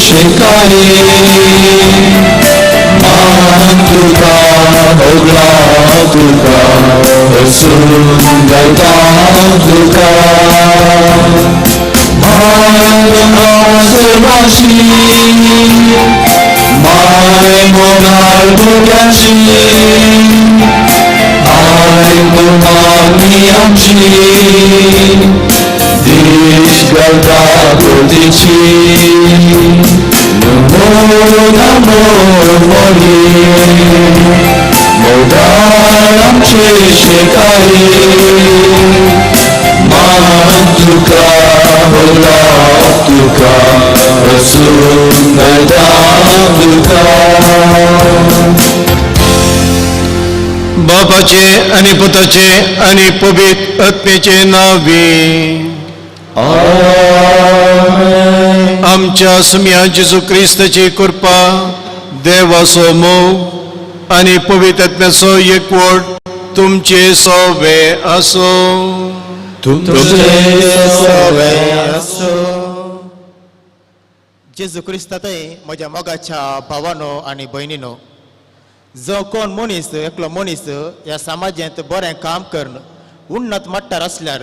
शिकारे मान तुका होगला तुका सुंदरता तुका मानवासी माय मोनाल बुद्याशी आय मोनामी आमची देश करता बोधीची नमो नमो मोरी मोदार आमचे शिकारी मान तुका होला तुका सुंदरता तुका बापाचे आणि पुताचे आणि पवित्र आत्म्याचे नावे आमेन. आमच्या सुम्या जेजू ख्रिस्ताची कृपा देवाचो मोग आणि पवित्र आत्म्याचो एकवट तुमचे सवे असो. तुमचे सवे असो. जेजू क्रिस्तातय म्हज्या मोगाच्या भावानो आनी भयणीनो, जो कोण मनीस एकलो मनीस ह्या समाजांत बरें काम करून उन्नत मट्टार असल्यार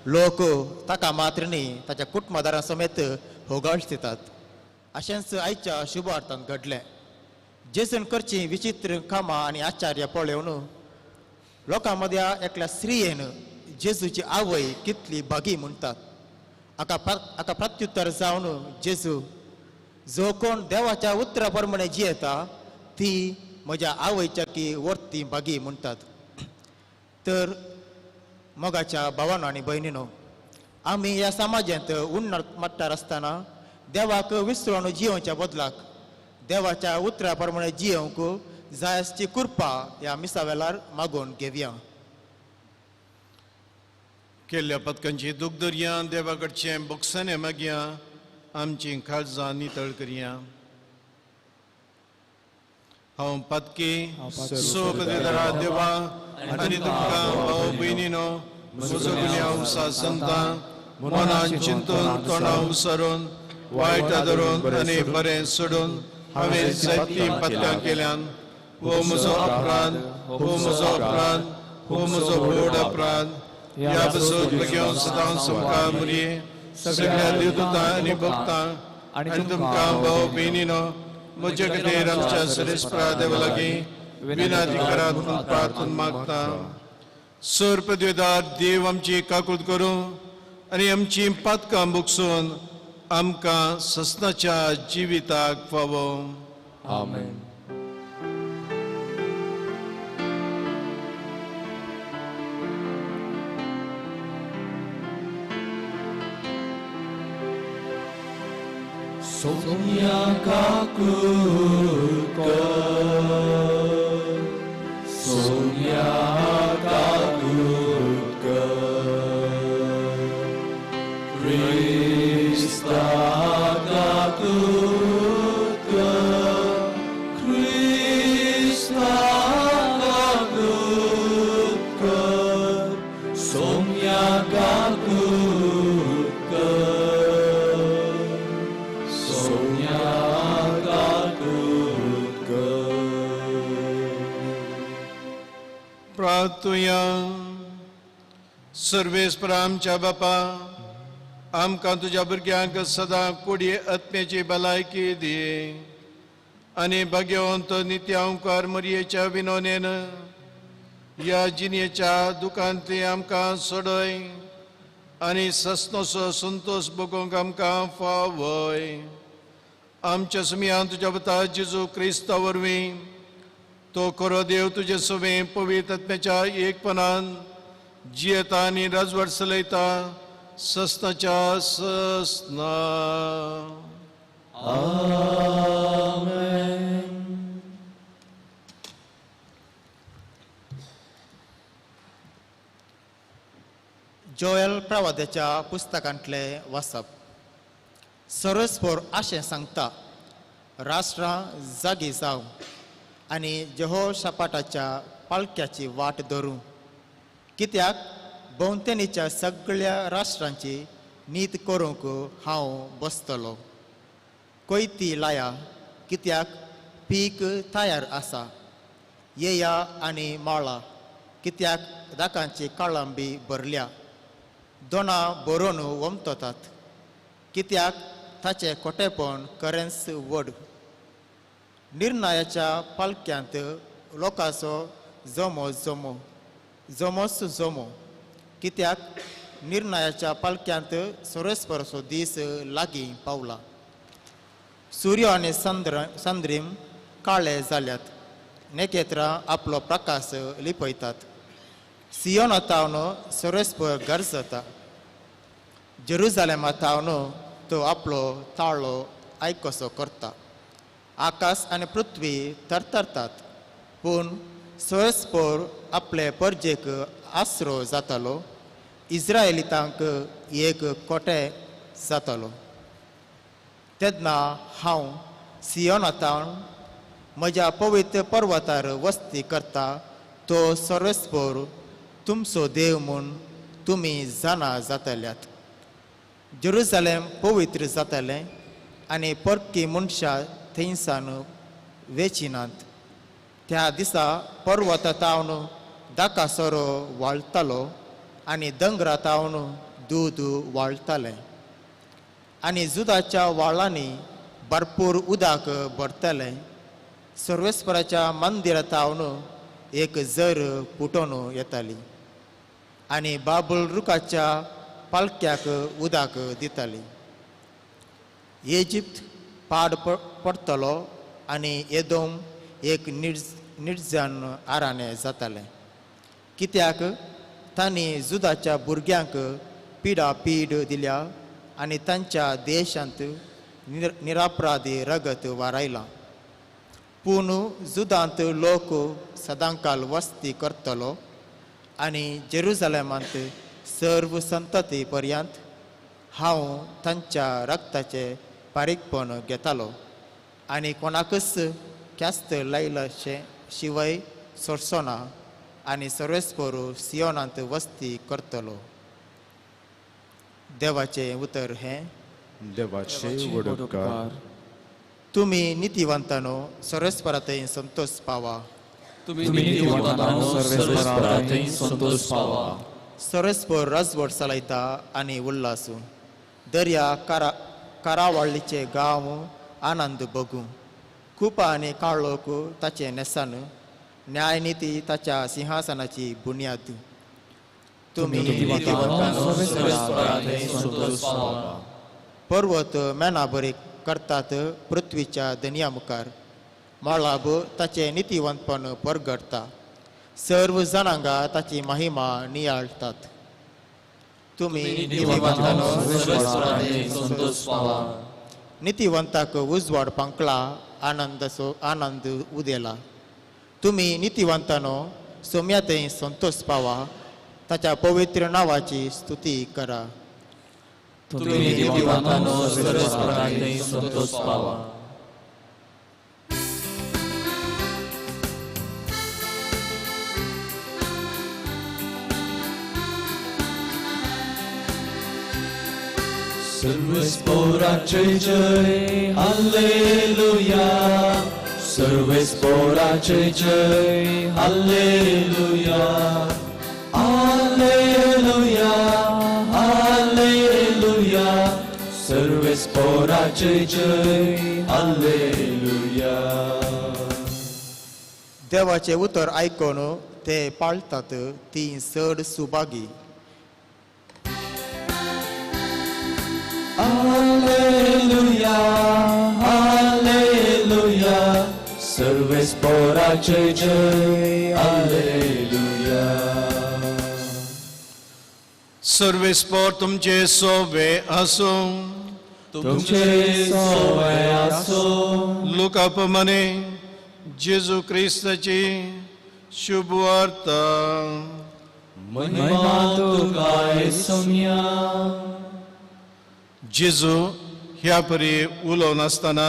लोक ताका मात्र न्ही ताच्या कुटुंबदारां समेत होगाळ दितात. अशेंच आयच्या शुभार्थांत घडलें. जेजून करची विचित्र कामां आनी आश्चर्य पळोवन लोकां मदीं एकल्या स्त्रियेन जेजूची आवय कितली भागी म्हणटात. हाका प्रत्युत्तर जावन जेजू, जो कोण देवाच्या उतरा प्रमाणे जियेता ती म्हज्या आवयच्या की वर्ती भागी म्हणटात. तर मोगाच्या भावानो आनी भयणीनो, आमी ह्या समाजांत उन्नत मट्टार आसतना देवाक विसरून जियोवच्या बदलाक देवाच्या उतरा प्रमाणे जियोवंक जाय आसची कृपा ह्या मिसावेलार मागून घेवया. केल्ल्या पदकांची दुखदर्या देवा कडचें बोगसाने मागया. आमची काळजां नितळ करया. हांव पदकी सोबतेदारा देवा आनी तुमकां भाव भयणीनो, म्हजो गुन्यांव सांगता. मनान चिंतून तोंडां उसरून वायट धरून आनी बरें सोडून हांवें जायतीं पदकां केल्यान. हो म्हजो अपराध, हो म्हजो अपराध, हो म्हजो व्हड अपराध. ह्या बसून घेवन सदां तुमकां मुरये सगळ्या देवदूतां आनी भक्तां आनी तुमकां भाव भयणीनो, म्हजे खातीर आमच्या सरेस्परा देवा लागीं विनाधिकारांत प्रार्थना मागता. सोर पदवेदार देव आमची काकूट करूं आनी आमची पदकां बुगसून आमकां ससनाच्या जिविताक फावो. आमेन. Sonia kakuka, Sonia kakuka, Krista kakuka, Krista kakuka, Sonia kakuka. प्रार्थुया. सर्वेस्परा आमच्या बापा, आमकां तुज्या भुरग्यांक सदां कोडये आत्म्याची भलायकी दी आनी भाग्यवंत नित्यांकार मरयेच्या विनोनेन ह्या जिणेच्या दुखांतली आमकां सोडय आनी ससनोसो संतोष भोगूंक आमकां फावय. आमच्या सुमयान तुज्या पुता जेजू क्रिस्ता वरवीं तो खरो देव तुजे सवे पवित्र आत्म्याच्या एकपणान जियेता आनी राजवट चलयता ससनाच्या ससना. आमेन. जोएल प्रवाद्याच्या पुस्तकांतले वाचप. सर्वस्पोर अशें सांगता, राष्ट्रां जागी जाव आनी जेहोशापाटाच्या पालख्याची वाट धरूं, कित्याक भोंवतणीच्या सगळ्या राष्ट्रांची नीत करूंक हांव बसतलो. कोयती लाया, कित्याक पीक तयार आसा. येया आनी माळा, कित्याक दाकांची काळंबी भरल्या. दोना बरोवन वमततात, कित्याक ताचे खोटेपण खरेंच व्हड. निर्णयाच्या पालक्यांत लोकांचो जोमोस जोमो, कित्याक निर्णयाच्या पालक्यांत सोरेस्परचो दीस लागीं पावला. सूर्य आनी संद्रीम काळे जाल्यात, नखेत्रां आपलो प्रकाश लिपयतात. सियोना तावन सोरेस्पर गरजता. जेरुजालेमा तावन तो आपलो ताळो आयकोसो करता. आकाश आनी पृथ्वी तरतरतात, पूण सोरेस्पर आपले परजेक आसरो जातालो. इस्रायलितांक एक कोटे जातालो. तेन्ना हांव सियोनातावन म्हज्या पवित्र पर्वतार वस्ती करता. तो सोरेस्पर तुमचो देव म्हूण तुमी जाणा जातल्यात. जेरुजालेम पवित्र जातलें आनी परकी मनशां थंयसान वेचिनात. त्या दिसा पर्वत तावन दाकासोरो वाळटलो आनी दोंगरा तावन दूद वाळटलें. आनी जुदाच्या वाळांनी भरपूर उदक भरतलें. सर्वेस्पराच्या मंदिरा तावन एक झर फुटोन येताली आनी बाबूल रुखाच्या पालक्याक उदक दिताली. इजिप्त पाड पडटलो आनी एदोम एक निर्जन आराणें जातालें, कित्याक तांणी जुदाच्या भुरग्यांक पिडापीड दिल्या आनी तांच्या देशांत निरापराधी रगत वारयला. पूण जुदांत लोक सदांकाल वस्ती करतलो आनी जेरुजालेमांत सर्व संतती पर्यंत हांव तांच्या रक्ताचे पारीकपण घेतालो आनी कोणाकच क्यास्त लायलाशे शिवाय सोडचोना आनी सर्वेस्पर सियोनांत वस्ती करतलो. देवाचे उतर हें. देवाचे वडकार. तुमी नितिवंतानो सर्वेस्परांतय संतोष पावा. तुम्ही नितिवंतांनो सर्वेस्परांतय संतोष पावा. सर्वेस्पर राजवट चलयता आनी उल्हासूं. दर्या कारावळीचे गांव आनंद बगूं. कुपा आनी काळोख ताचे नेसान. न्यायनिती ताच्या सिंहासनाची बुन्याद. तुमी नितिवंतांनो सर्वेस्परांतय संतोष पावा. पर्वत मेनाबरी करतात पृथ्वीच्या दनया मुखार. मळाब ताचे नितिवंतपण परगडता. सर्व जनांगा ताची महिमा नियाळटात. तुमी नितिवंतांनो सर्वेस्परांतय संतोष पावा. नितिवंताक उजवाड पंकळा आनंद उदेला. तुमी नितिवंतानो सोम्यातय संतोष पावा. ताच्या पवित्र नांवाची स्तुती करा. तुम्ही नितिवंतांनो सर्वेस्परांतय संतोष पावा. सर्वेस्पराचे जय हालेलुया. सर्वेस्पराचे जय हालेलुया. हालेलुया हालेलुया. सर्वेस्पराचे जय हालेलुया. देवाचे उतर आयकून ते पाळतात ती चड सुभागी. हालेलुया हालेलुया. सर्वेस्पराचे जय हालेलुया. सर्वेस्पर तुमचे सोवे आसूं. तुमचे सोवे आसूं. लोकापमाने जेजू क्रिस्ताची शुभ वार्ता. महिमा तुका सोम्या. जेजू ह्या परी उलोवन आसतना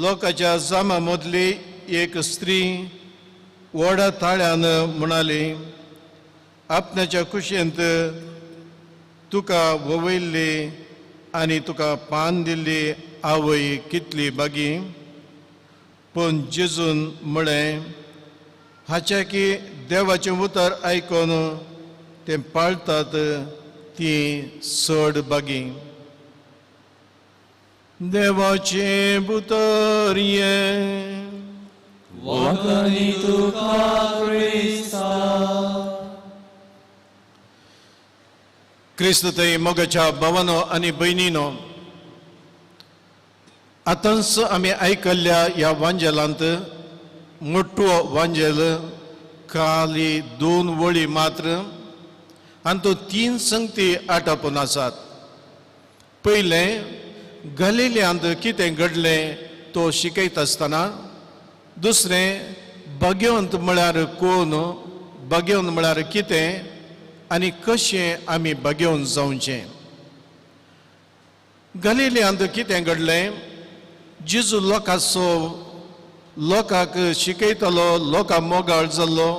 लोकांच्या जामा मदली एक स्त्री व्हडा ताळ्यान म्हणाली, आपणाच्या कुशेंत तुका ववयल्ली आनी तुका पान दिल्ली आवय कितली बागी पूण जेजून म्हळें हाचे की देवाचें उतर आयकून ते पाळतात ती चड बागी देवाचें उतर ये वखणी तुका क्रिस्ता क्रिस्त थंय मोगाच्या भावानो आनी भयणीनो आतांच आमी आयकल्ल्या ह्या वांजेलांत मोठो वांजेल खाली 2 वळी मात्र आनी तो 3 संगती आटापून आसात. पयलें गलिल्यांत कितें घडलें तो शिकयत आसतना, दुसरें भाग्यवंत म्हळ्यार कोण, भाग्यवंत म्हळ्यार कितें आनी कशें आमी भाग्यवंत जावचें. गलिल्यांत कितें घडलें, जेजू लोकांक शिकयतालो, लोकां मोगाळ जाल्लो,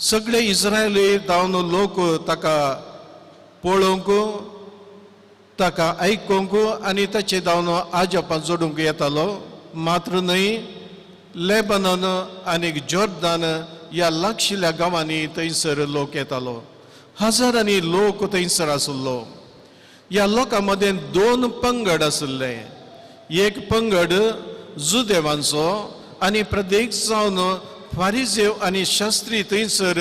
सगळे इस्रायली जावन लोक ताका पळोवंक, ताका आयकूंक आनी ताचे जावन आजोपां जोडूंक येतालो. मात्र न्हय, लेबनॉन आनी जॉर्दान ह्या लागशिल्ल्या गांवांनी थंयसर लोक येतालो. हजारांनी लोक थंयसर आसलो. ह्या लोकां मदें 2 पंगड आसले. एक पंगड जुदेवांचो आनी प्रदेश जावन फारिजेव आनी शास्त्री थंयसर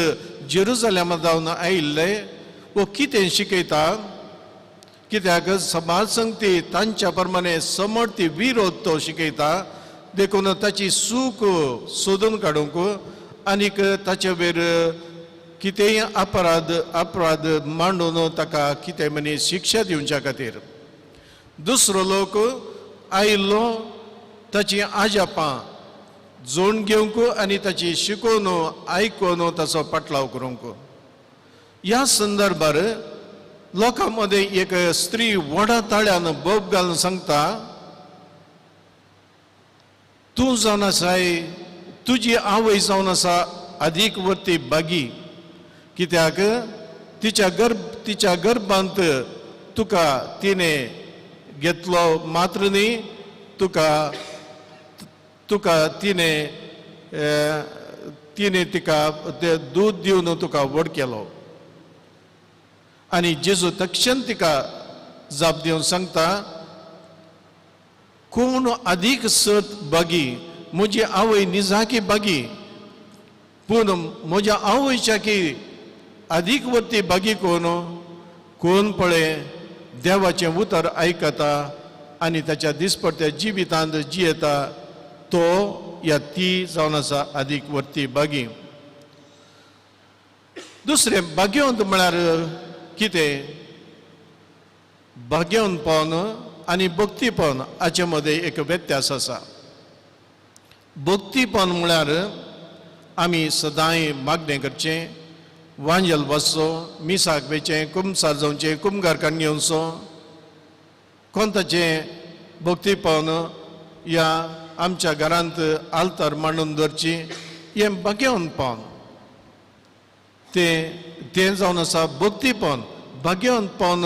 जेरुजलेमांत जावन आयिल्ले. वो कितें शिकयता, कित्याक समाज संगती तांच्या प्रमाणे समर्थी विरोध तो शिकयता, देखून ताची चूक सोदून काडूंक आनीक ताचे वयर कितेंय अपराध मांडून ताका कितें मनीस शिक्षा दिवच्या खातीर. दुसरो लोक आयिल्लो ताची आजापां जोड घेवंक आनी ताची शिकोवन आयकून ताचो पाटलाव करूंक. ह्या संदर्भार लोकां मदें एक स्त्री व्हडा ताळ्यान बोब घालून सांगता, तूं जावन आसाय, तुजी आवय जावन आसा अदीक वर्ती बागी, कित्याक तिच्या गर्भांत तुका तिणें घेतलो, मात्र न्ही तुका तिणें तिका दूद दिवन तुका व्हड केलो. आनी जेजू तक्षण तिका जाप दिवन सांगता, कोण अदीक सत बागी, म्हजी आवय निजाकी बागी, पूण म्हज्या आवयच्या की अदीक वर्ती बागी कोण पळय देवाचें उतर आयकता आनी ताच्या दिसपट्ट्या जिवितांत जियेता, तो या ती जावन आसा अदीक वर्ती बागी. दुसरें भाग्यवंत म्हळ्यार कितें, भाग्यवंतपण आनी भक्तीपण हाचे मदें एक व्यत्यास आसा. भक्तीपण म्हळ्यार आमी सदांय मागणें करचें, वांजेल वचचो, मिसाक वेचें, कुमसार जावचें, कुमगार काडून घेवचो. कोणताचें भक्तीपण या आमच्या घरांत आल्तार मांडून दवरची, हें भाग्यवंतपण. तें जावन आसा भक्तीपण. भाग्यवंतपण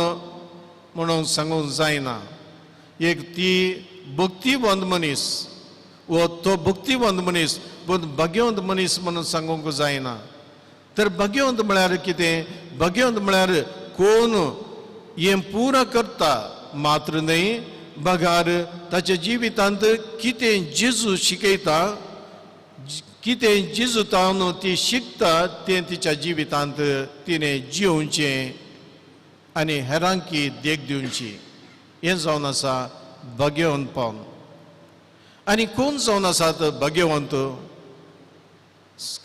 म्हणून सांगूंक जायना. एक ती भक्तिवंत मनीस वो तो भक्तिवंत मनीस, पूण भाग्यवंत मनीस म्हणून सांगूंक जायना. तर भाग्यवंत म्हळ्यार कितें, भाग्यवंत म्हळ्यार कोण हें पुरां करता, मात्र न्हय, बगार ताच्या जिवितांत कितें जेजू शिकयता, कितें जेजू तावन ती शिकता तें तिच्या जिवितांत तिणें जिवचें आनी हेरांकी देख दिवची. हें जावन आसा भाग्यवंतपण. आनी कोण जावन आसात भाग्यवंत,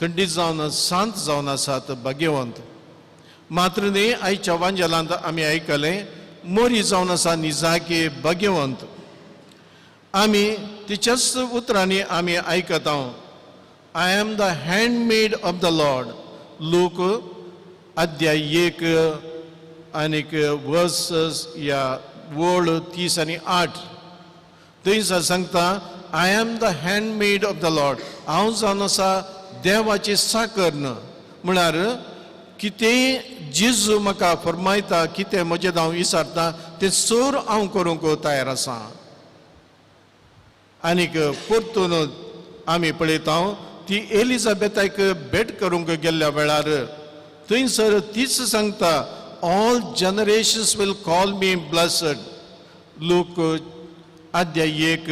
खंडीत जावन सांत जावन आसात भाग्यवंत. मात्र न्ही, आयच्या वांजेलांत आमी आयकलें, मोरी जावन आसा निजाके भाग्यवंत. आमी तिच्याच उतरांनी आमी आयकता, I am the handmade of the Lord. Look अध्याय 1 आनीक वर्स या वोळ 30 आनी 8 थंयसर सांगता, I am the handmade of the Lord. हांव जावन आसा देवाची साकर्ण. म्हळ्यार कितें जेजू म्हाका फरमायता, कितें म्हजें हांव विचारता, तें सोर हांव करूंक तयार आसा. आनीक परतून आमी पळयता ती एलिझाबेथाक भेट करूंक गेल्ल्या वेळार थंयसर तीच सांगता all generations will call me blessed. लोक अध्याय 1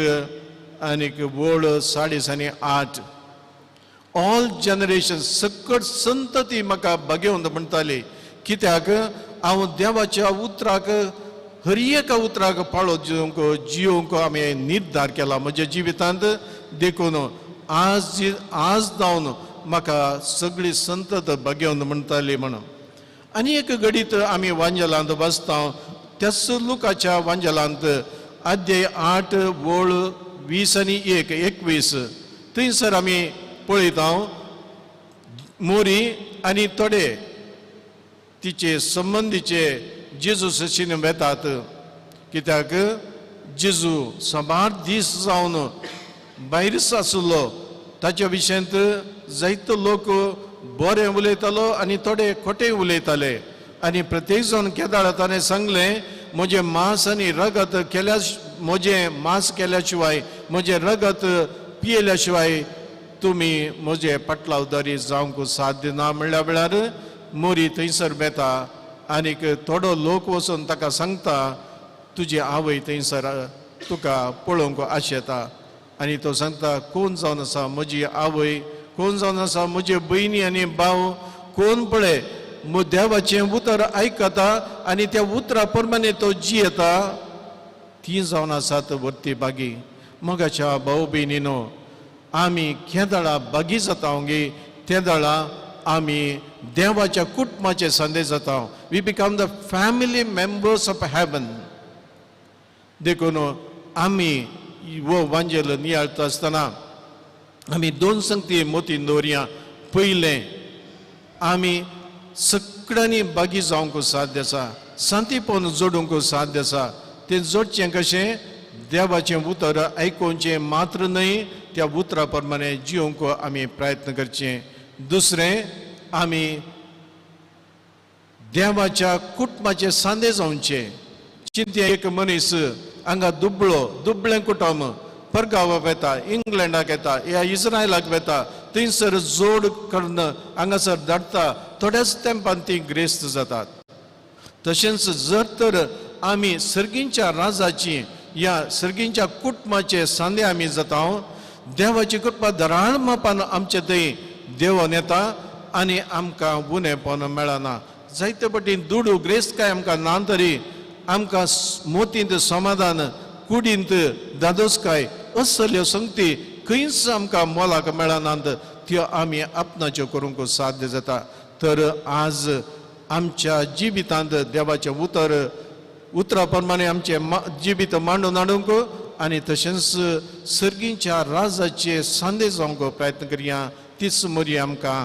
आनीक वड 8:8. ऑल जनरेशन सकट संतती म्हाका बगेवन म्हणटाली कित्याक हांव देवाच्या उतराक हर एका उतराक पाळो जियोंक आमी निर्धार केला म्हज्या जिवितांत. देखून आज जावन म्हाका सगळी संतत बगेवन म्हणटाली म्हणून. आनी एक घडीत आमी वांजेलांत वाचता त्याच लुकाच्या वांजेलांत अध्याय 8 वळ 20 आनी 21. थंयसर आमी पळयता मोरी आनी थोडे तिचे संबंधीचे जेजू सशीन वेतात कित्याक जेजू समार दीस जावन भायर आसलो ताच्या विशयांत जायतो लोक बरें उलयतालो आनी थोडे खोटे उलयताले. आनी प्रत्येक जावन केदार ताणें सांगलें म्हजें मांस आनी रगत केल्या शिवाय म्हजें रगत पियेल्या शिवाय तुमी म्हजे पटलावदारी जावंक साध्य ना. म्हणल्या वेळार मोरी थंयसर बेता आनीक थोडो लोक वचून ताका सांगता तुजी आवय थंयसर तुका पळोवंक आशेता. आनी तो सांगता कोण जावन आसा म्हजी आवय, कोण जावन आसा म्हजे भयणी आनी भाव, कोण पळय देवाचें उतर आयकता आनी त्या उतरा प्रमाणे तो जियेता ती जावन आसात वर्ती बागी. मोगाच्या भाऊ भयणीनो आमी केदाळा बागी जाता गे तेदाळा आमी देवाच्या कुटुंबाचे संदेश जाता. We become the family members of heaven. देखून आमी वो वांजेल नियाळता आसतना आमी 2 संगती मोतीन दवरया. पयलें आमी सगळ्यांनी बागी जावंक साध्य आसा, सांतीपण जोडूंक साध्य आसा. तें जोडचें कशें देवाचें उतर आयकोवचें मात्र न्हय त्या उतरा प्रमाणे जियोंक आमी प्रयत्न करचें. दुसरें आमी देवाच्या कुटुंबाचे सांदे जावचे. चिंतें एक मनीस हांगा दुबळें कुटुंब परगांवाक येता, इंग्लंडाक येता या इस्रायलाक वेता, थंयसर जोड करून हांगासर धाडटा. थोड्याच तेंपान ती ग्रेस्त जातात. तशेंच जर तर आमी सर्गींच्या राजाची या सर्गींच्या कुटुंबाचे सांदे आमी जाता देवाची कृपा धराळ मापान आमचे थंय देवून येता आनी आमकां उणेपण मेळना. जायते पटीन दुडू ग्रेस्तकाय आमकां ना तरी आमकां मोतींत समाधान, कुडींत दादोसकाय असल्यो संगती खंयच आमकां मोलाक मेळनात. त्यो आमी आपणाच्यो करूंक साध्य जाता. तर आज आमच्या जिवितांत देवाचें उतरा प्रमाणे आमचे जिवीत मांडून हाडूंक आनी तशेंच सर्गींच्या राजाचे सांदे जावंक प्रयत्न करया. तीच मोरी आमकां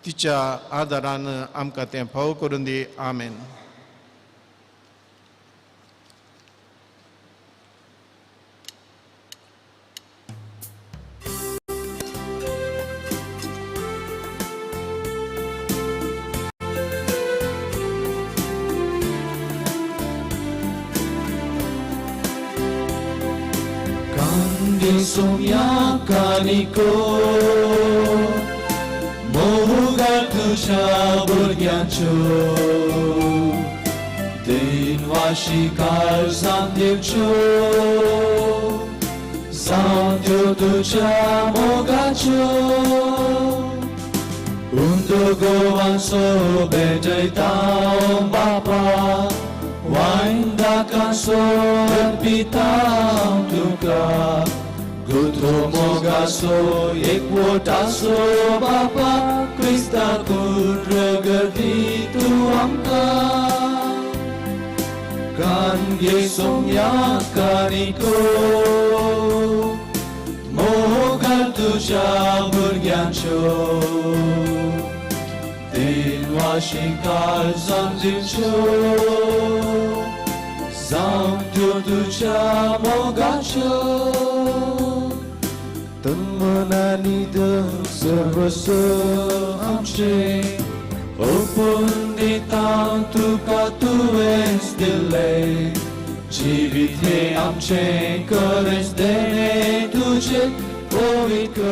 तिच्या आदारान आमकां तें फाव करून दी. आमेन. Somyakaniko Mohuga tusha burgyancho Dinwashikar samdivcho Samdyo tusha mogacho Undugovan so bejaitao bapa Waindakan so erpitao tuka Gutro mogaso ekwotaso Bapa Krista kudragati tu amka Kan yesong yakaniko Mogal tuja burgyancho Dinwashikal zamzilcho Zamdyo tuja mogacho Temenani servasa amche Open di tahun tuka tues delay जिवीत हे आमचे करेच देणे तुझे पवित्र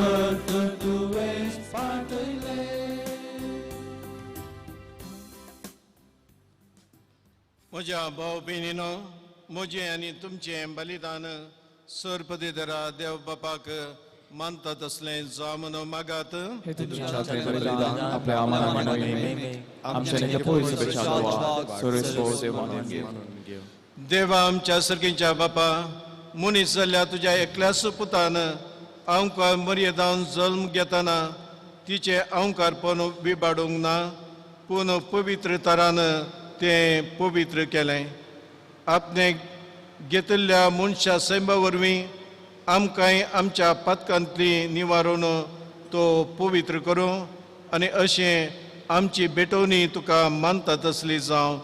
कर तुवें पातळले. म्हज्या भाव भयणीनो, म्हजें आनी तुमचें बलिदान सर्पदेदरा देव बापाक मानता तसलें जावं म्हणून मागात. हे तुमच्या बलिदान आपल्या आम्हाला नेहमी आमच्या नित्यपोळी सभेच्या द्वारा सर्वस्व देवान घेव. देवा आमच्या सर्गीच्या बापा, मनीस जाल्ल्या तुज्या एकल्याच पुतान अहंकार मर्यादावन जल्म घेतना तिचे अहंकारपण विबाडूंक ना, पूण पवित्र तरान तें पवित्र केलें. आपणे घेतिल्ल्या मनशा सैमा वरवीं आमकांय आमच्या पातकांतली निवारून तो पवित्र करूं आनी अशें आमची भेटवणी तुका मानता तसली जावं.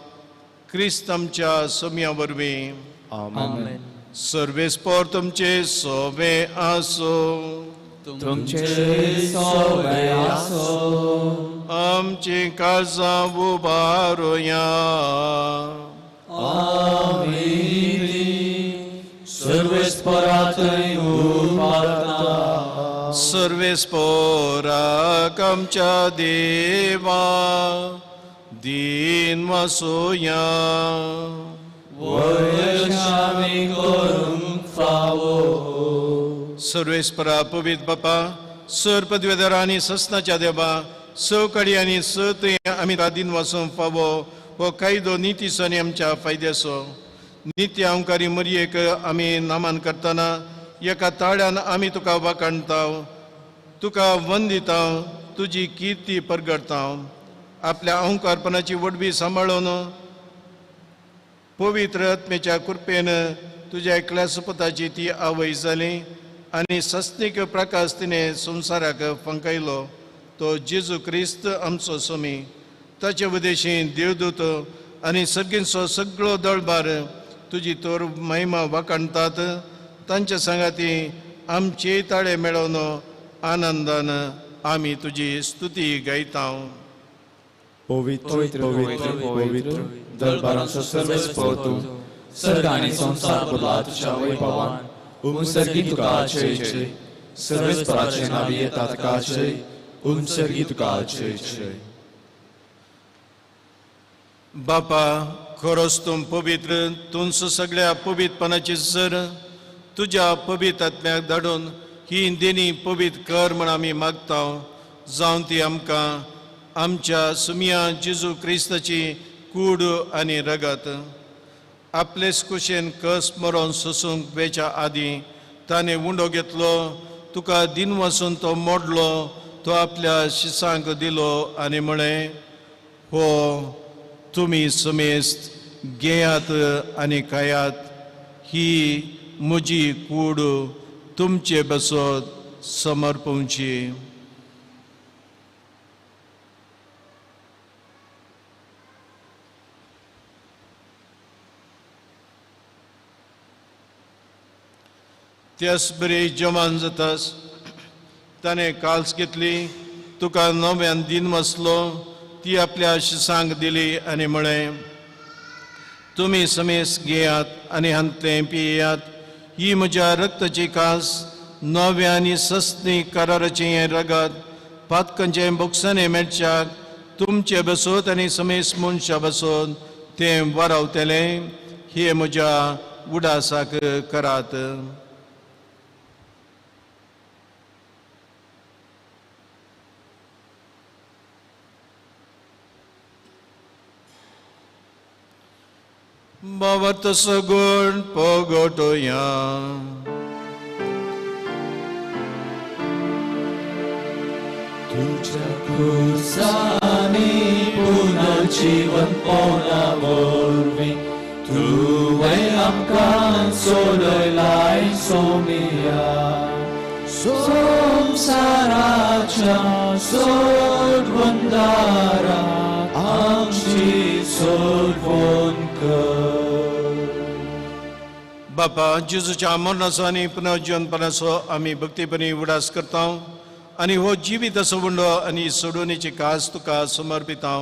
क्रिस्त आमच्या सोम्या वरवीं. आमेन. सर्वेस्पर तुमचे सोबे आसो. तुमचे सोबे आसो. आमची काळजां उबारुया. सर्वेस्परांतय उबारता. सर्वेस्पराक आमच्या देवा दीन वासोया. वयशामी करूंक फावो. सर्वेस्परा पवित्र बापा, सर्पद्वेदरा आनी सस्नाच्या देवा, सवकडी आनी सत आमी दिन वाचूंक फावो हो कायदो नितीसो आमच्या फायद्याचो. नित्य अहंकारी मरयेक आमी नामान करतना एका ताळ्यान आमी तुका वाखाणता, तुका वंदिता, तुजी किर्ती परगडता. आपल्या अहंकारपणाची वडवी सांबाळून पवित्र आत्मेच्या कृपेन तुज्या एकल्या सुपुताची ती आवय जाली आनी सस्तीक प्रकाश तिणें संवसाराक फंकयलो. तो जेजू क्रिस्त आमचो सोमी. ताचे उदेशीं देवदूत आनी सर्गींचो सगळो दळबार तुजी तोर महिमा वाखाणतात. तांच्या सांगाती आमचे ताळे मेळोवन आनंदान आमी तुजी स्तुती गायता. पवित्र पवित्र पवित्र दरबारांचो सर्वेस्पर तूं. सर्ग आनी संसार भरला तुज्या वैभवान. उमसर्गी तुका जय जय. सर्वेस्पराचे नावी येता तुका जय. उमसर्गी तुका जय जय. बापा, खरोच तूं पवित्र. तूंच सगळ्या पवित्रपणाची सर तुज्या पवित्र आत्म्याक धाडून ही देणी पवित्र कर म्हण आमी मागता. जावं ती आमकां आमच्या सुमिया जेजू क्रिस्ताची कूड आनी रगत. आपलेच कुशेन कस मरोन सोसूंक वेच्या आदीं ताणें उंडो घेतलो. तुका दिन वचून तो मोडलो. तो आपल्या शिसांक दिलो आनी म्हळें, हो तुमी समेस्त घेयात आनी खायात. ही म्हजी कूड तुमचे बसत समर्पूंची. त्याच बरे जेवण जातास ताणें काल्स घेतली. तुका नव्यान दिन वचलो. ती आपल्या शिसांक दिली आनी म्हळें, तुमी समेस्त घेयात आनी हांतलें पियेयात. ही म्हज्या रक्ताची कास, नव्या आनी सस्ती कराराचें हें रगत, पातकांचें बोगसाने मेळच्याक तुमचे बसत आनी समेस्त मनशां बसत तें वारावतलें. हे म्हज्या उडासाक करात. Bavat sagun pogotoya. तुझ्या खुर्सानी पुनर्जीवन पोनावरवी तुवें आमकां सोडयलाय सोमिया. संसाराच्या सोडवंदारा आमची सोडवण कर. बापा, जेजूच्या मरणाचो आनी पुनर्जीवनपणाचो आमी भक्तीपणी उडास करता आनी हो जिवीत असो उंडो आनी सोडवणेची कास तुका समर्पिता.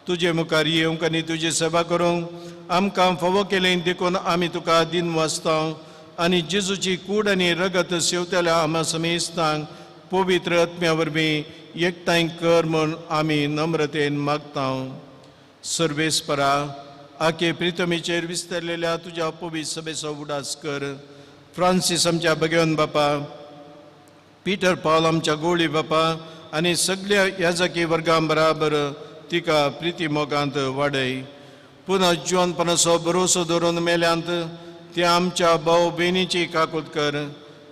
तुजे मुखार येवंक आनी तुजी सेवा करूंक आमकां फावो केलें देखून आमी तुका दिन वाचता आनी जेजूची कूड आनी रगत सेवतल्या आमा समेस्तांक पवित्र आत्म्या वरवीं एकठांय कर म्हूण आमी नम्रतेन मागता. सर्वेस्परा आखे प्रितमेचेर विस्तारलेल्या तुज्या पवित्र सभेचो उडास कर. फ्रांसीस आमच्या भगवन बापा, पीटर पॉल आमच्या गोळी बापा आनी सगळ्या याजकी वर्गां बराबर तिका प्रिती मोगांत वाडय. पुनः जिवनपणाचो भरोसो दवरून मेल्यांत त्या आमच्या भाव भयणीची काकूट कर.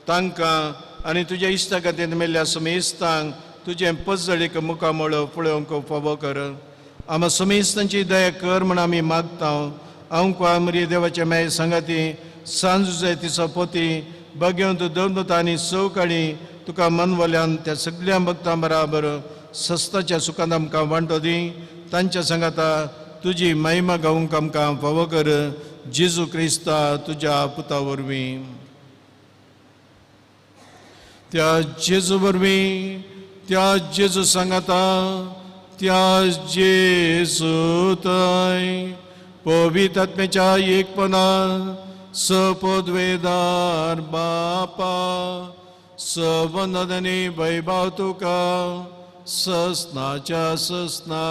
तांकां आनी तुज्या इश्टागतींत मेल्ल्या समेस्तांक तुजें पजळीक मुखामळ पळोवंक फावो कर. आम समेस्तांची दया कर म्हण आमी मागता. हांव आमरी देवाचे माय सांगाती सांज जाय तिचो पोती भगवंत दवरता आनी सवकाळी तुका मनवल्यान त्या सगळ्या भक्तां बराबर सस्ताच्या सुखांत आमकां वांटो दी. तांच्या सांगाता तुजी महिमा गावूंक आमकां फावो कर. जेजू क्रिस्ता तुज्या पुता वरवीं. त्या जेजू वरवीं, त्या जेजू सांगाता, त्या जेजू थंय पवित्र आत्म्याच्या एकपणान सपदवेदार बापा सबंदांनी वैभव तुका ससनाच्या ससना.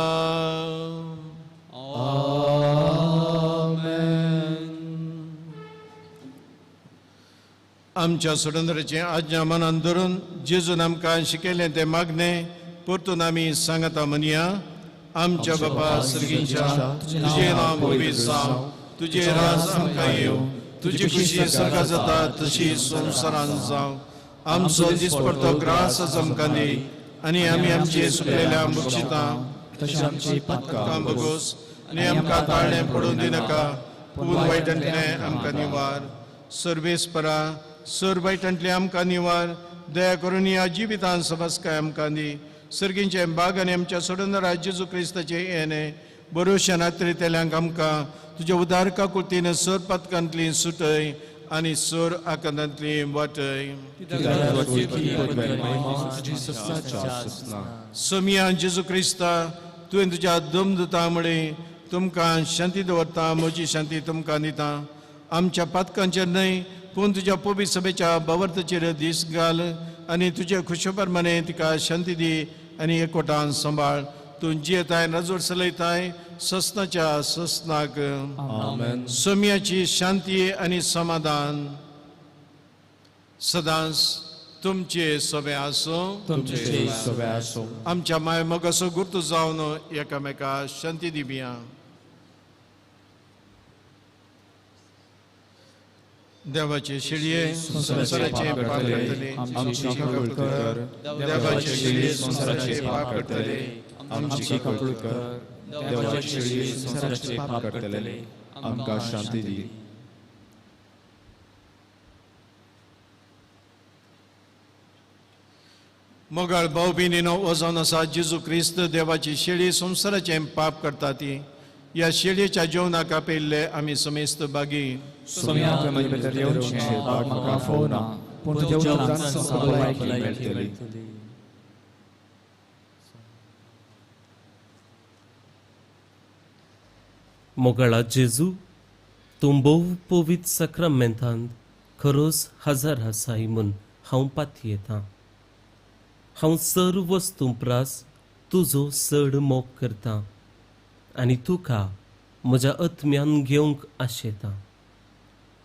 आमच्या स्वतंत्राचे आज्ञा मनान धरून जेजून आमकां शिकयलें तें मागणें परतून आमी सांगता म्हणया. आमच्या बापा सर्गीच्या तुजें नांव पवित्र जावं, तुजें राज आमकां येवं, तुजी खुशी सर्गा जाता तशी संवसारांत जावं. आमचो दिसपडटो ग्रास आमकां दी आनी आमी आमचे सुकलेल्या मुक्षितां तशी आमची पातकां बगोस आनी आमकां ताळणें पडूं दिनाका, पूण वायटांतलें आमकां निवार. सर्वेस्परा सर वायटांतलें आमकां निवार. दया करून ह्या जिवितांत समस्काय आमकां दी. सर्गींचे बाग आनी आमच्या सोडून जेजू क्रिस्ताचे येणे बरोशा नात्रितेल्यांक आमकां तुज्या उदारका कुर्तीन सर पातकांतली सुटय आनी सर आकांतांतली वाटय. सोमिया जेजू क्रिस्ता तुवें तुज्या दमदुतां मुळे तुमकां शांती दवरता. म्हजी शांती तुमकां दिता. आमच्या पातकांचेर न्हय पूण तुज्या पवित्र सभेच्या भवर्तचेर दीस घाल आनी तुजे खुशोपरमाने तिका शांती दी आनी एकवटान सांबाळ. तूं जियेताय नजर चलयताय ससनाच्या ससनाक. सोम्याची शांती आनी समाधान सदांच तुमचे सोबे आसूं. आमच्या माय मोगाचो गुर्तू जावन एकामेका शांती दिवया. देवाचे शिडये संसाराचे पाप करतले आमची कबूल कर. देवाचे शिडये संसाराचे पाप करतले आमची कबूल कर. देवाचे शिडये संसाराचे पाप करतले आमकां शांती दी. मोगाळ भाऊ भयणीनो वजन आसा जेजू क्रिस्त देवाची शेळी संसाराचे पाप करता ती. या शेळयेच्या जेवणाक आपयल्ले आमी समेस्त बागी. सोम्याक म्हजे भितर येवचें पाप म्हाका फावो ना, पूण जेवणांत भलायकी मेळटली. मोगाळा जेजू तूं भोव पवित्र सक्रामेंतांत खरोच हजार आसाय म्हूण हांव पातयेतां. हांव सर्व वस्तू प्रास तुजो चड मोग करतां आनी तुका म्हज्या आत्म्यान घेवंक आशेतां.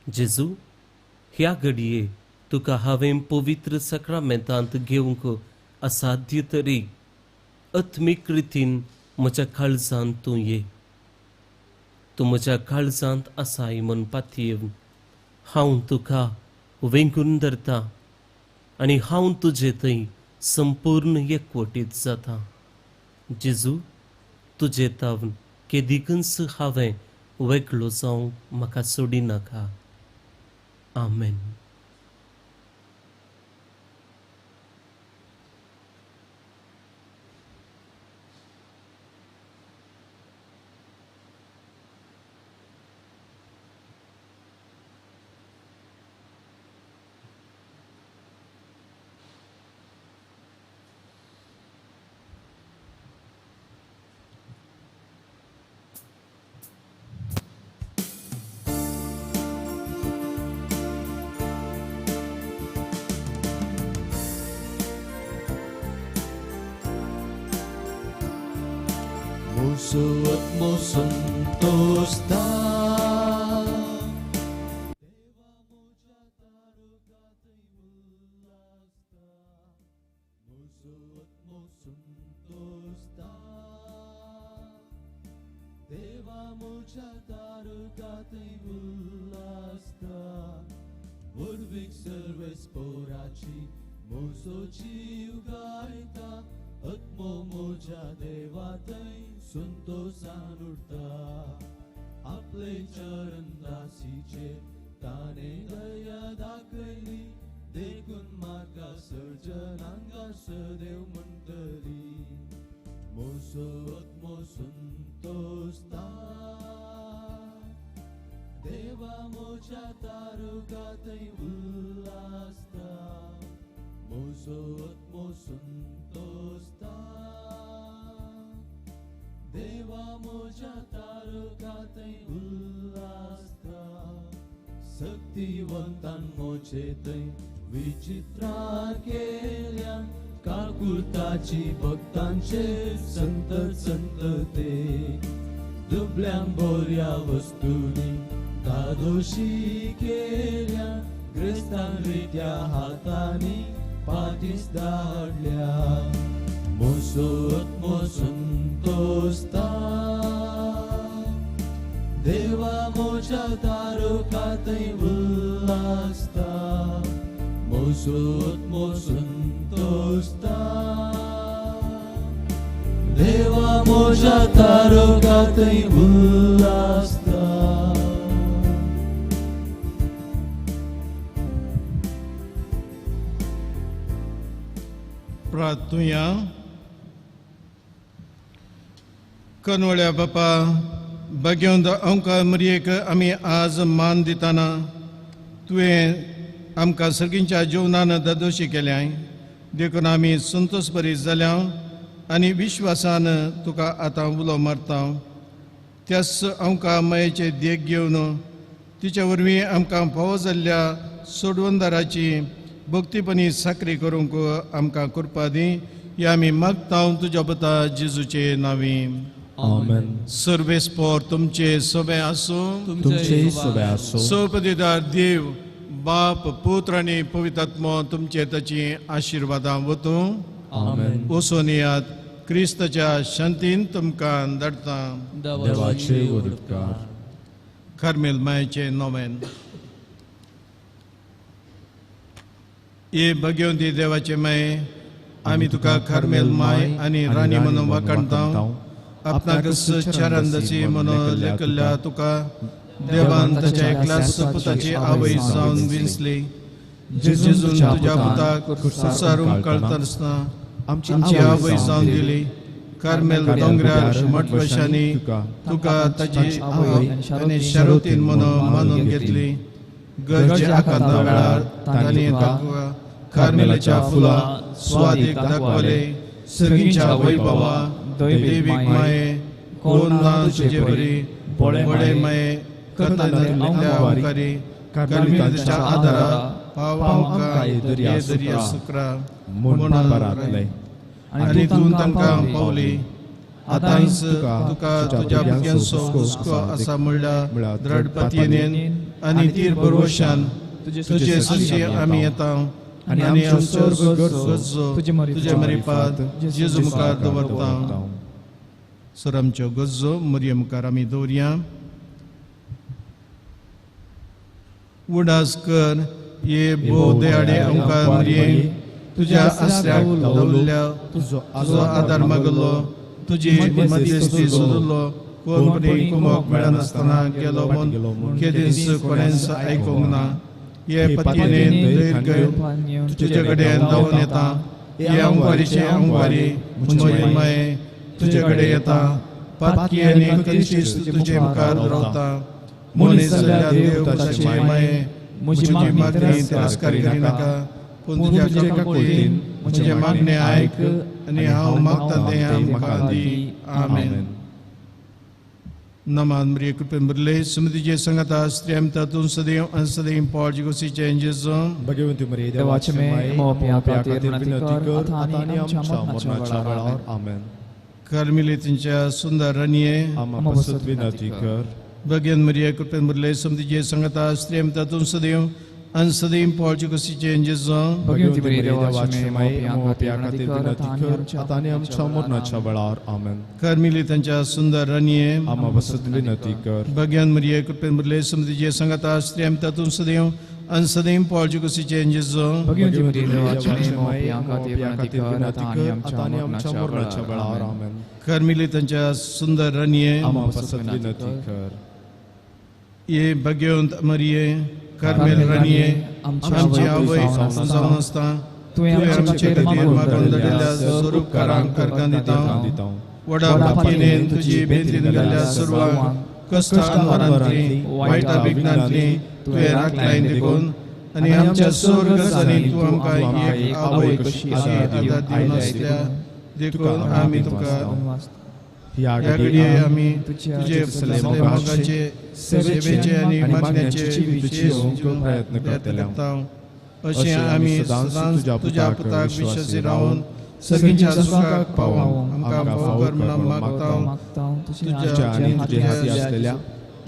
जेजू ह्या घडये तुका हांवें पवित्र सक्रामेंतांत घेवंक असाध्य तरी आत्मीक रितीन म्हज्या काळजांत तूं ये. तूं म्हज्या काळजांत आसाय म्हूण पातयेवन हांव तुका वेंकून धरतां आनी हांव तुजे थंय संपूर्ण एकवटीत जाता. जेजू तुजे तावन केदिकच हांवें वेगळो जावंक म्हाका सोडिनाका. आमेन. Musuh mo santos ta. Deva mucha tarugatay ulasta. Urvik serves porachi musochi ugaita. Atmo moja devatay sunto sanurta. Aple charan dasiche tane daya dakayli. Dekun marga sarjananga sadev mandali. Moso atmo santosta. Deva moja tarugatay ulasta. Moso atmo santosta. Deva moja tarugatay ulasta. Saktivantan mochetai विचित्रा केल्या काकुळताची भक्तांचे संत संतते दुबळ्यांबोऱ्या वस्तुनी कादोशी केल्या ग्रस्तांरित्या हातानी पाठीस दाडल्या मोसोत मोसंतोस्ता देवा मोच्या तारुकातै उल्लासता Mosut mosuntosta. Deva moja tarugatay ulasta. प्रार्थूया. कनवळ्या बापा बग्योंद अंका मरियेक आमी आज मान दिताना तुवें आमकां सगळ्यांच्या जिवनान ददोशी केल्याय देखून आमी संतोश बरी जाल्या आनी विश्वासान तुका आतां उलो मारता. त्याच आमकां मयेचे देख घेवन तिच्या वरवीं आमकां फावो जाल्ल्या सोडवंदाराची भक्तीपणी साखरी करूंक आमकां कृपा दी. हे आमी मागता तुज्या पुता जेजूचे नांवी. Amen. सर्वेस्पोर तुमचे सोबे आसूं. तुमचे सवे आसो. सोपदीदार देव बाप पुत्र आनी पवित्रात्मो तुमचे ताची आशिर्वादां वतूं. Amen. वचून येयात. क्रिस्ताच्या शांतीन तुमकां धाडटा. देवाचे उदकार. कार्मेल मायेचे नोवेन. ये भगवंती देवाचे माये आमी तुका कार्मेल माय आनी राणी म्हणून वखणटा. आपणाक चारांदाची म्हणून लेखल्या तुका देवान ताच्या एकल्याच पुताची आवय जावन विंचली. जेजून तुज्या पुताक सारून कळतना आमची आवय जावन दिली. कार्मेल दोंगरार मठवशांनी तुका ताची आवय आनी शारोतीन म्हणून मानून घेतली. गरजे आकांता वेळार तांणी ताका कार्मेलाच्या फुलां स्वादीक दाखवले. सगळींच्या वैभवा दैवीक माये कोण ना तुजे बरी बळे माये कथारी कार्मेलाच्या आदारा पावंका ये दर्या सुकरा म्हणून परातले आनी तूं तांकां पावली. आतांच तुका तुज्या भुरग्यांचो हुस्को आसा म्हणल्यार द्रढपतीन आनी तीर बरोवशान तुजे सरशी आमी येता आनी आमचो गरजो तुजे मरीपात जेजू मुखार दवरता. सर आमच्यो गरजो मरिये मुखार आमी दवरया. उडास कर ये बोदेआडे आमकां मरिये तुज्या आसऱ्याक दवरल्या. तुजो आदार मागलो. तुजी मध्यस्थी सोदलो. कोण कुमोक मेळनासतना गेलो म्हूण केदीस कोणेंच आयकूंक ना. ये पतीने धैर्य घेवन तुजे कडेन धांवन येता. हे अंवारीचे अंवारी म्हजे माये तुजे कडेन येता. पातकी आनी कणशीस तुजे मुखार रावता. मनीस जाल्यार देव ताची माये म्हजी मागणी तिरस्कारी करिनाका. पूण तुज्या काकुळीन म्हजे मागणे आयक आनी हांव मागता तें म्हाका दी. आमेन. नमान मरिये कृपेन भरले सुमतीचे संगता स्त्रियां तातून सदैव पावजी गोसीचे जेजू भगवंती मरिये देवाचे मे मोप्या खातीर विनंती कर आतां आनी आमच्या मरणाच्या वेळार. आमेन. Carmelitinच्या सुंदर राणीये आम्हा पासत विनंती कर. भगवान मरिया कृपेन भरले समतीचे संगता स्त्रियम तातून सदैव आणि सदैव पावलची कशीचे जेजो भगवती मरिया देवाची माई आम्हा प्या खातीर विनंती कर. आता आणि आमच्या मरणाच्या वेळार. आमेन. कार्मेलितांच्या सुंदर राणीये आम्हा पासत विनंती कर. भगवान मरिया कृपेन भरले समतीचे संगता स्त्रियम तातून सदैव आणि सदैव पावलची कशीचे जेजो भगवती मरिया देवाची माई आम्हा प्या खातीर विनंती कर. आता आणि आमच्या मरणाच्या वेळार. आमेन. कार्मेलितांच्या सुंदर राणीये आम्हा पासत विनंती कर. ये भगवंत मरिये कार्मेल राणीये आमची आवय जावन आसता तुवें आमचे खातीर मागून दडिल्ल्या स्वरूपकारांक कारकां दिता. वडा बापायन तुजी बेंतीन गेल्ल्या सर्वांक कश्टान वरांतली वायटा विघ्नांतली तुवें राख लायन देखून आनी आमच्या स्वर्गस्थानी तूं आमकां एक आवय कशी आदार दिवन आसल्या देखून आमी तुका ह्या घडये आमी तुजे मोगाचे सेवेचे आनी मागण्याचे प्रयत्न करता. अशें आमी सदांच तुज्या पुताक विश्वासी रावन सगळ्यांच्या सुखाक पावूं आमकां फावो कर म्हणून मागता. तुज्या आनी तुजे हाती आसलेल्या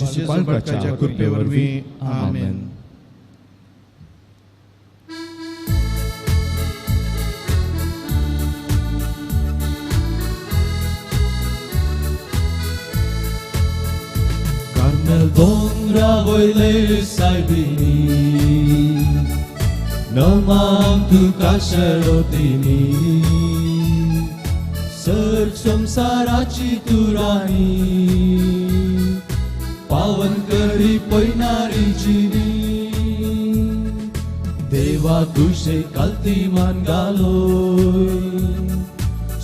जेजूच्या कृपे वरवीं. आमेन. Carmel dongra voile saibini Namam tu kasharotini Sarg samsarachi tu rani Pavan kari poinari chini Deva तुझे kaltiman galoy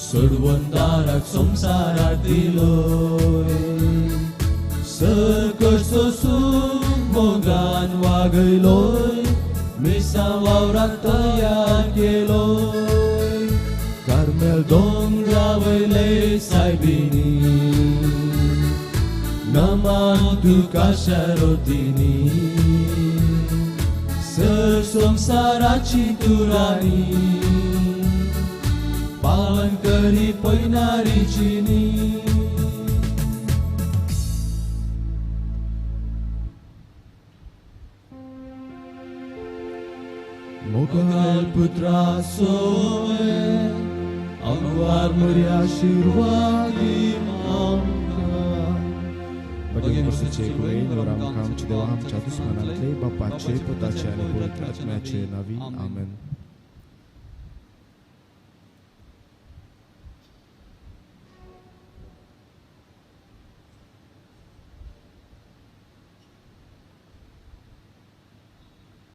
Surwandarak samsarat diloy Sekesosum mogan wagailoy Misa waurat tayar keloy Carmel dongra waile saibini Naman tu kasharotini Sersomsarachi turani Pawan kari poinari chini Mogal putra soe Anwar Maria Shirwagi Mamka Băgăm să cei oram cam ce de am ce adus manatei, bapace, putace, ani, putace, navi. Amen.